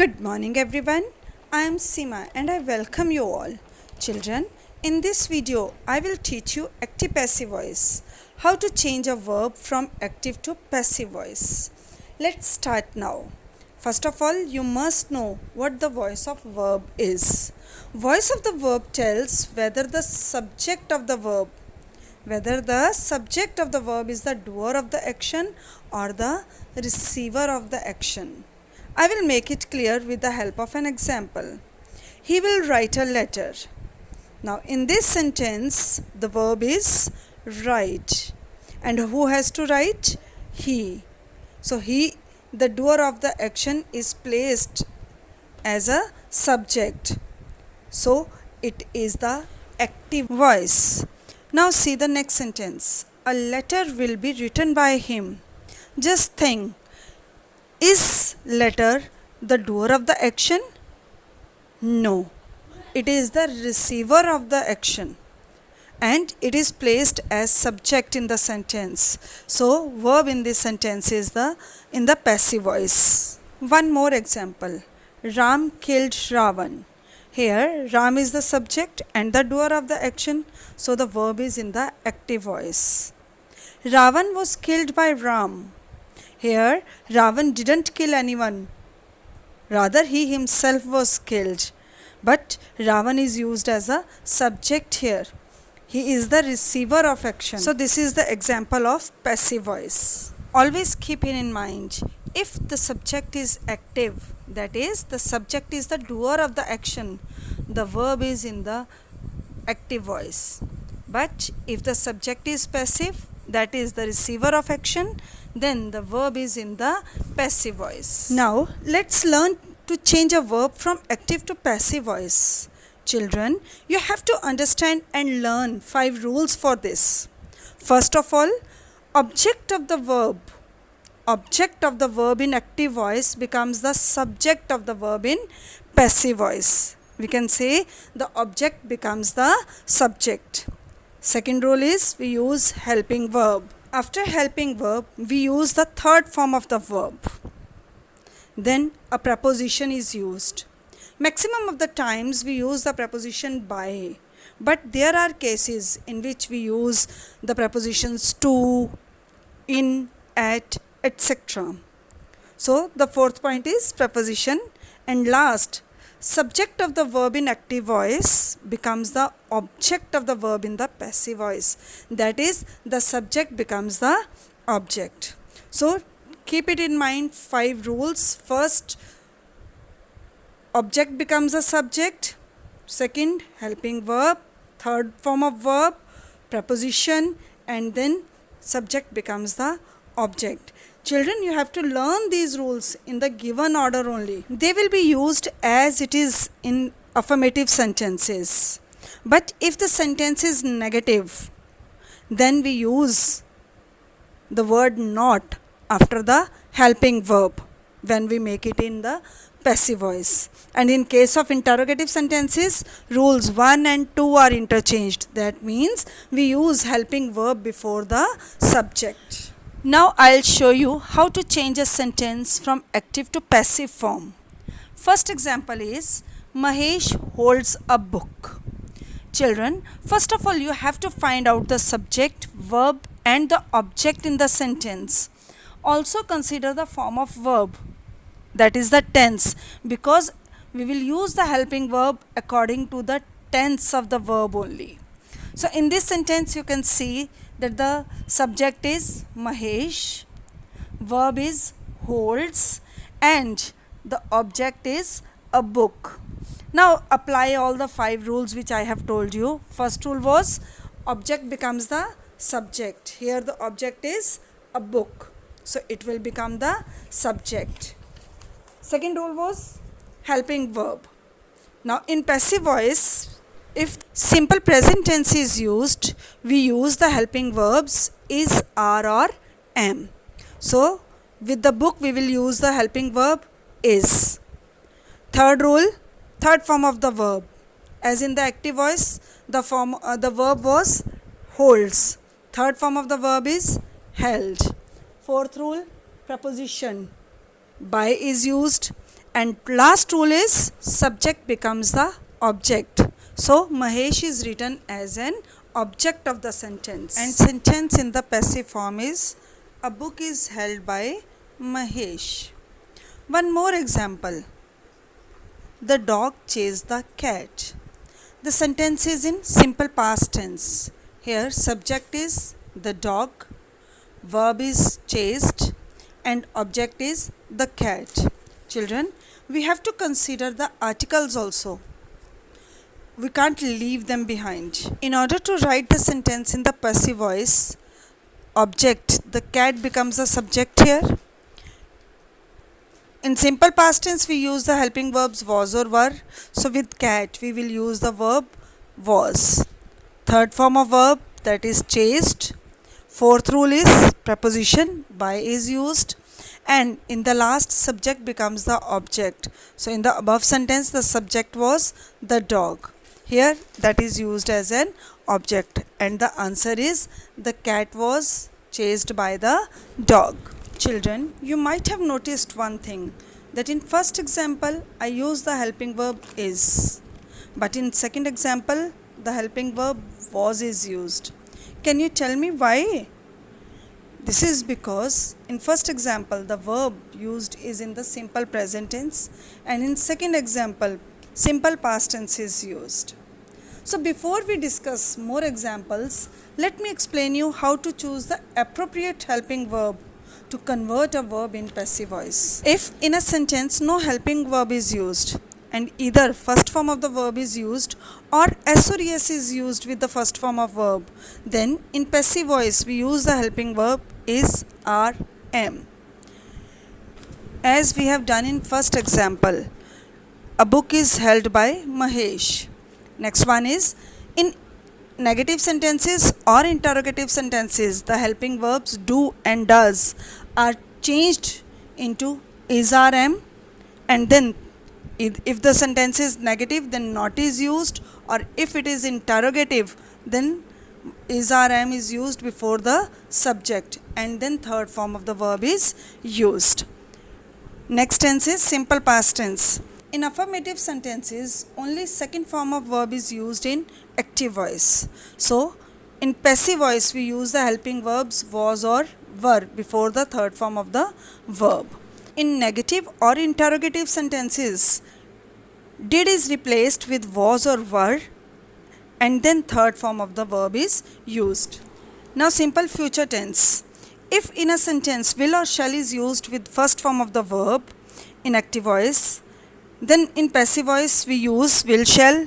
Good morning everyone. I am Seema and I welcome you all. Children, in this video I will teach you active passive voice. How to change a verb from active to passive voice. Let's start now. First of all, you must know what the voice of verb is. Voice of the verb tells whether the subject of the verb is the doer of the action or the receiver of the action. I will make it clear with the help of an example. He will write a letter. Now, in this sentence, the verb is write. And who has to write? He. So, the doer of the action, is placed as a subject. So, it is the active voice. Now, see the next sentence. A letter will be written by him. Just think. Is letter the doer of the action? No. It is the receiver of the action. And it is placed as subject in the sentence. So, verb in this sentence is in the passive voice. One more example. Ram killed Ravan. Here, Ram is the subject and the doer of the action. So, the verb is in the active voice. Ravan was killed by Ram. Here, Ravan didn't kill anyone. Rather, he himself was killed. But Ravan is used as a subject here. He is the receiver of action. So, this is the example of passive voice. Always keep it in mind. If the subject is active, that is, the subject is the doer of the action, the verb is in the active voice. But if the subject is passive, that is the receiver of action, then the verb is in the passive voice. Now, let's learn to change a verb from active to passive voice. Children, you have to understand and learn 5 rules for this. First of all, object of the verb in active voice becomes the subject of the verb in passive voice. We can say the object becomes the subject. Second rule is we use helping verb. After helping verb, we use the third form of the verb. Then a preposition is used. Maximum of the times we use the preposition by. But there are cases in which we use the prepositions to, in, at, etc. So the fourth point is preposition. And last, subject of the verb in active voice becomes the object of the verb in the passive voice. That is, the subject becomes the object. So, keep it in mind 5 rules. First, object becomes a subject. Second, helping verb. Third form of verb, preposition. And then subject becomes the object. Children, you have to learn these rules in the given order only. They will be used as it is in affirmative sentences. But if the sentence is negative, then we use the word not after the helping verb when we make it in the passive voice. And in case of interrogative sentences, rules 1 and 2 are interchanged. That means we use helping verb before the subject. Now I'll show you how to change a sentence from active to passive form. First example is Mahesh holds a book. Children, first of all you have to find out the subject, verb and the object in the sentence. Also consider the form of verb, that is the tense, because we will use the helping verb according to the tense of the verb only. So in this sentence you can see that the subject is Mahesh, verb is holds and the object is a book. Now apply all the 5 rules which I have told you. First rule was object becomes the subject. Here the object is a book. So it will become the subject. Second rule was helping verb. Now in passive voice, if simple present tense is used, we use the helping verbs is, are or am. So, with the book we will use the helping verb is. Third rule, third form of the verb. As in the active voice, the verb was holds. Third form of the verb is held. Fourth rule, preposition. By is used. And last rule is subject becomes the object. So Mahesh is written as an object of the sentence. And sentence in the passive form is a book is held by Mahesh. One more example. The dog chased the cat. The sentence is in simple past tense. Here subject is the dog, verb is chased, and object is the cat. Children, we have to consider the articles also. We can't leave them behind. In order to write the sentence in the passive voice, object, the cat becomes the subject here. In simple past tense, we use the helping verbs was or were. So with cat, we will use the verb was. Third form of verb, that is chased. Fourth rule is preposition by is used. And in the last, subject becomes the object. So in the above sentence, the subject was the dog. Here, that is used as an object. And the answer is the cat was chased by the dog. Children, you might have noticed one thing, that in first example I use the helping verb is, but in second example the helping verb was is used. Can you tell me why? This is because in first example the verb used is in the simple present tense, and in second example simple past tense is used. So before we discuss more examples, let me explain you how to choose the appropriate helping verb to convert a verb in passive voice. If in a sentence no helping verb is used and either first form of the verb is used or s or es is used with the first form of verb, then in passive voice we use the helping verb is rm. As we have done in first example, a book is held by Mahesh. Next one is in negative sentences or interrogative sentences, the helping verbs do and does are changed into is rm, and then if the sentence is negative then not is used, or if it is interrogative then is rm is used before the subject, and then third form of the verb is used. Next tense is simple past tense. In affirmative sentences, only second form of verb is used in active voice. So, in passive voice, we use the helping verbs was or were before the third form of the verb. In negative or interrogative sentences, did is replaced with was or were, and then third form of the verb is used. Now, simple future tense. If in a sentence will or shall is used with first form of the verb in active voice, then in passive voice we use will shall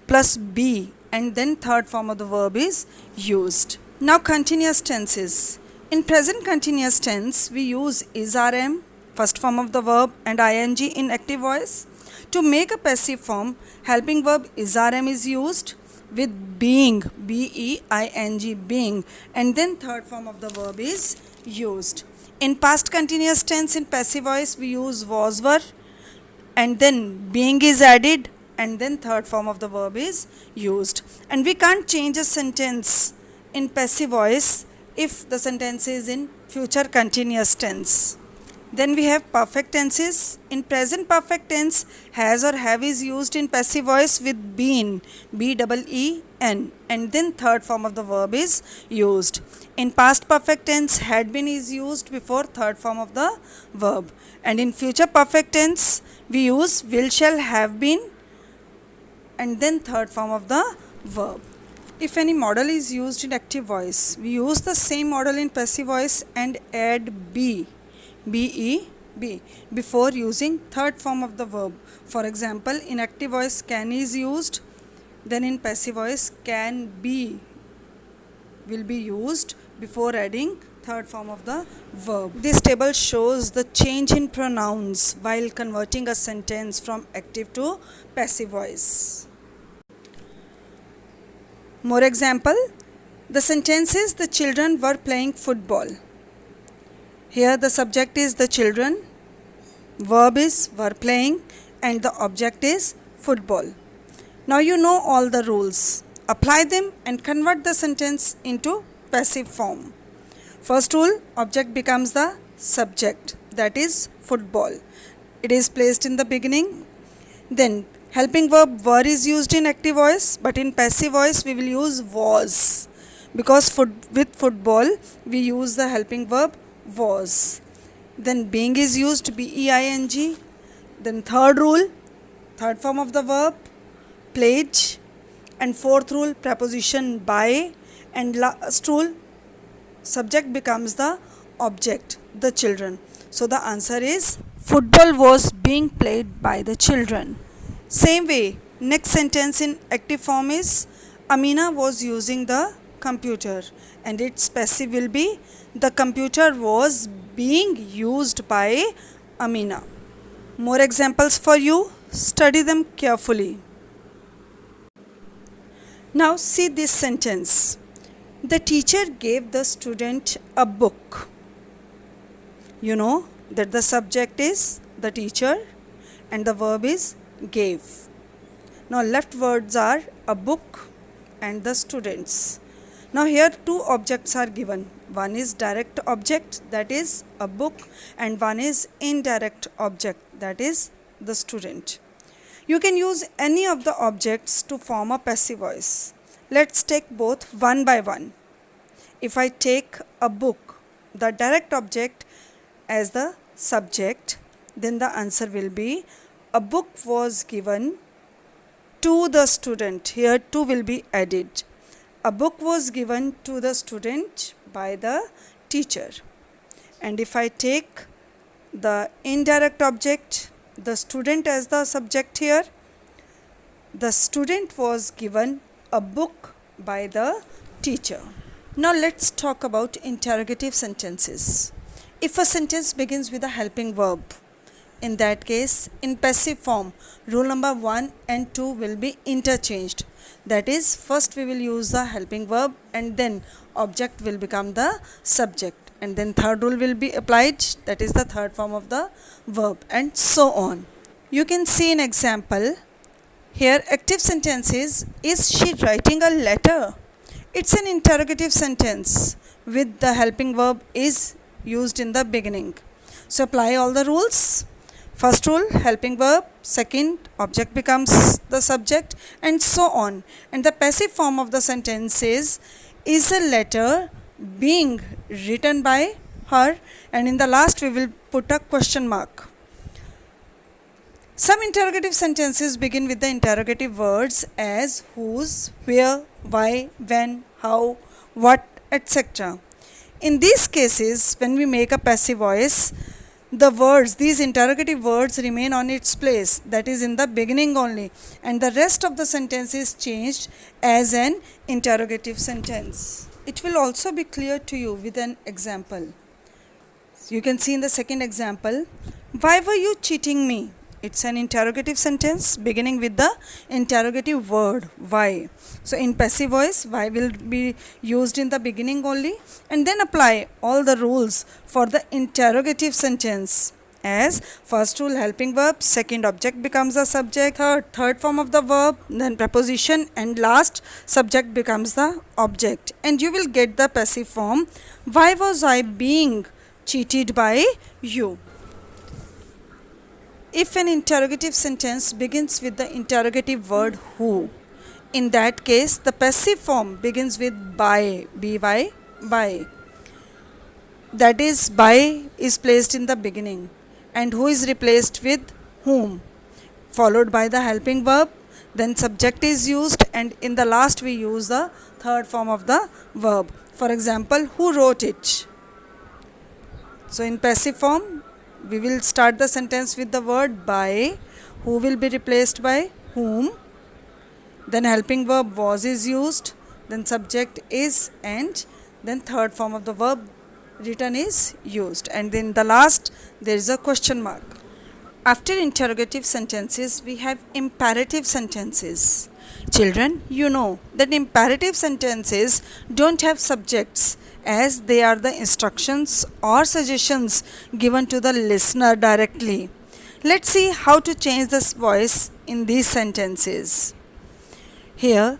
plus be, and then third form of the verb is used. Now continuous tenses. In present continuous tense we use is rm, first form of the verb, and ing in active voice. To make a passive form, helping verb is rm is used with being, b-e-i-n-g, being, and then third form of the verb is used. In past continuous tense in passive voice we use was were, and then being is added, and then third form of the verb is used. And we can't change a sentence in passive voice if the sentence is in future continuous tense. Then we have perfect tenses. In present perfect tense, has or have is used in passive voice with been, B-E-E-N, and then third form of the verb is used. In past perfect tense, had been is used before third form of the verb. And in future perfect tense, we use will, shall, have been, and then third form of the verb. If any modal is used in active voice, we use the same modal in passive voice and add be, B-E-B, before using third form of the verb. For example, in active voice can is used, then in passive voice can be will be used before adding third form of the verb. This table shows the change in pronouns while converting a sentence from active to passive voice. More example, the sentence is the children were playing football. Here the subject is the children, verb is were playing, and the object is football. Now you know all the rules. Apply them and convert the sentence into passive form. First rule, object becomes the subject, that is football. it is placed in the beginning. Then helping verb were is used in active voice, but in passive voice we will use was, because with football we use the helping verb was. Then being is used, being. Then third rule, third form of the verb, played. And fourth rule, preposition by. And last rule, subject becomes the object, the children. So the answer is football was being played by the children. Same way, next sentence in active form is Amina was using the computer, and its passive will be the computer was being used by Amina. More examples for you, study them carefully. Now see this sentence. The teacher gave the student a book. You know that the subject is the teacher and the verb is gave. Now left words are a book and the students. Now here two objects are given. One is direct object, that is a book, and one is indirect object, that is the student. You can use any of the objects to form a passive voice. Let's take both one by one. If I take a book, the direct object as the subject, then the answer will be a book was given to the student. Here to will be added. A book was given to the student by the teacher. And if I take the indirect object, the student as the subject here, the student was given a book by the teacher. Now let's talk about interrogative sentences. If a sentence begins with a helping verb, in that case, in passive form, rule number 1 and 2 will be interchanged. That is, first we will use the helping verb and then object will become the subject. And then third rule will be applied, that is the third form of the verb, and so on. You can see an example. Here active sentence is she writing a letter? It's an interrogative sentence with the helping verb is used in the beginning. So apply all the rules. First rule, helping verb. Second, object becomes the subject, and so on. And the passive form of the sentence is a letter being written by her, and in the last we will put a question mark. Some interrogative sentences begin with the interrogative words as whose, where, why, when, how, what, etc. In these cases, when we make a passive voice, the words, these interrogative words remain on its place, that is in the beginning only, and the rest of the sentence is changed as an interrogative sentence. It will also be clear to you with an example. So you can see in the second example, why were you cheating me? It's an interrogative sentence beginning with the interrogative word why. So in passive voice, why will be used in the beginning only, and then apply all the rules for the interrogative sentence as first rule helping verb, second object becomes the subject, third form of the verb, then preposition, and last subject becomes the object, and you will get the passive form. Why was I being cheated by you? If an interrogative sentence begins with the interrogative word who, in that case the passive form begins with by, by. That is, by is placed in the beginning, and who is replaced with whom, followed by the helping verb, then subject is used, and in the last we use the third form of the verb. For example, who wrote it? So in passive form, we will start the sentence with the word by, who will be replaced by whom, then helping verb was is used, then subject is, and then third form of the verb written is used, and then the last there is a question mark. After interrogative sentences, we have imperative sentences. Children, you know that imperative sentences don't have subjects, as they are the instructions or suggestions given to the listener directly. Let's see how to change this voice in these sentences. Here,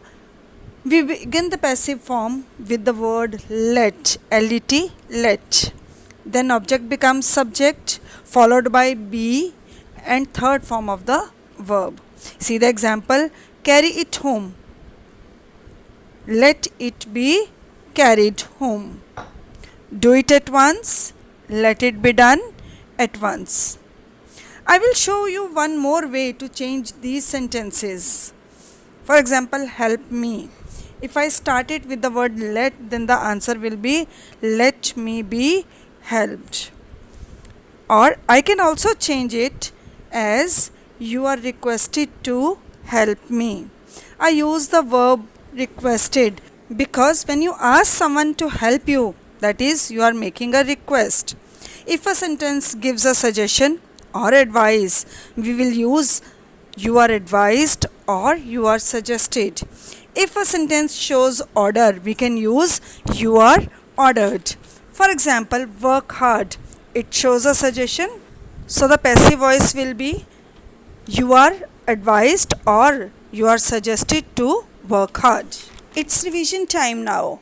we begin the passive form with the word let, L-E-T, let. Then object becomes subject, followed by be, and third form of the verb. See the example, carry it home. Let it be carried home. Do it at once. Let it be done at once. I will show you one more way to change these sentences. For example, help me. If I start it with the word let, then the answer will be let me be helped. Or I can also change it as you are requested to help me. I use the verb requested because when you ask someone to help you, that is, you are making a request. If a sentence gives a suggestion or advice, we will use you are advised or you are suggested. If a sentence shows order, we can use you are ordered. For example, work hard. It shows a suggestion. So the passive voice will be you are advised or you are suggested to work hard. It's revision time now.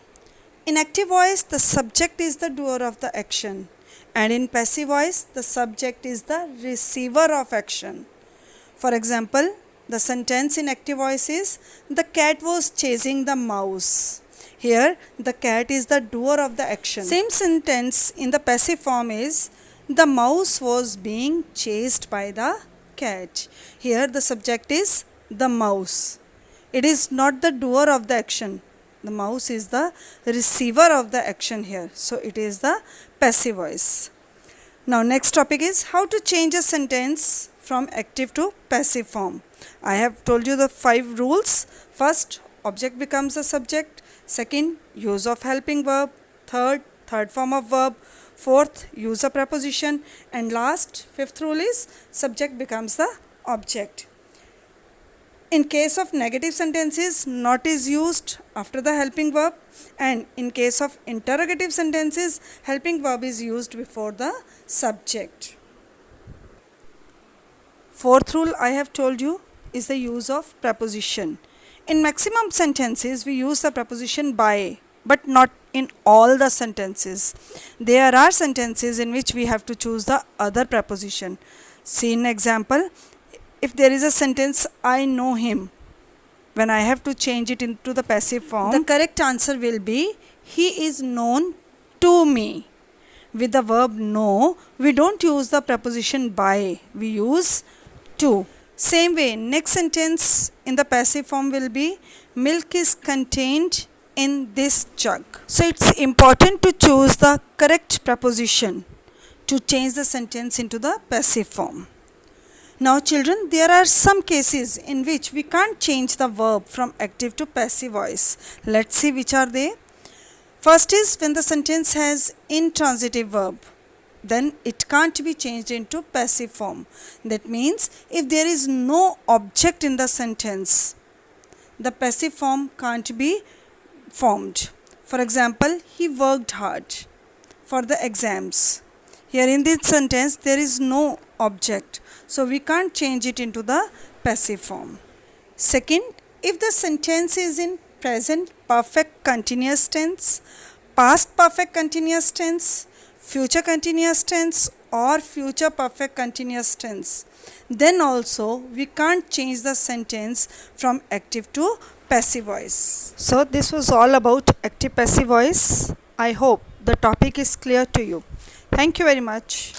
In active voice, the subject is the doer of the action. And in passive voice, the subject is the receiver of action. For example, the sentence in active voice is the cat was chasing the mouse. Here, the cat is the doer of the action. Same sentence in the passive form is the mouse was being chased by the cat. Here, the subject is the mouse. It is not the doer of the action. The mouse is the receiver of the action here. So, it is the passive voice. Now, next topic is how to change a sentence from active to passive form. I have told you the 5 rules. First, object becomes the subject. Second, use of helping verb. Third form of verb. Fourth, use a preposition. And last, 5th rule is subject becomes the object. In case of negative sentences, not is used after the helping verb, and in case of interrogative sentences, helping verb is used before the subject. 4th rule I have told you is the use of preposition. In maximum sentences, we use the preposition by, but not in all the sentences. There are sentences in which we have to choose the other preposition. See an example. If there is a sentence, I know him, when I have to change it into the passive form, the correct answer will be, he is known to me. With the verb know, we don't use the preposition by, we use to. Same way, next sentence in the passive form will be, milk is contained in this jug. So it's important to choose the correct preposition to change the sentence into the passive form. Now children, there are some cases in which we can't change the verb from active to passive voice. Let's see which are they. First is when the sentence has intransitive verb, then it can't be changed into passive form. That means if there is no object in the sentence, the passive form can't be formed. For example, he worked hard for the exams. Here in this sentence, there is no object. So we can't change it into the passive form. Second, if the sentence is in present perfect continuous tense, past perfect continuous tense, future continuous tense or future perfect continuous tense, then also we can't change the sentence from active to passive voice. So this was all about active passive voice. I hope the topic is clear to you. Thank you very much.